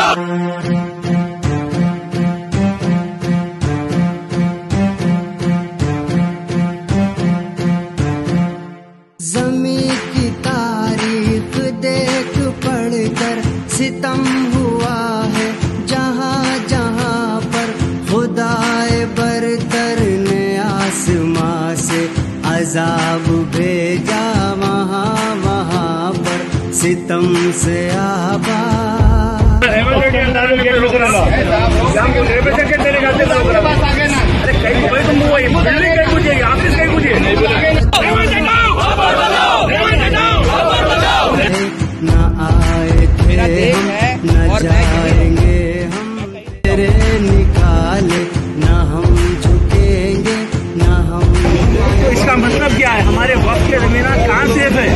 ज़मीं की तारीख देख पढ़कर सितम हुआ है जहाँ जहाँ पर खुदाए बरतर ने आसमां से अजाब भेजा, वहाँ वहाँ पर सितम से आबाद। न आए थे हम न जाएंगे, हम तेरे निकाले न हम झुकेंगे न हम। तो इसका मतलब क्या है? हमारे वक्त के ज़मीना कहाँ सेफ है?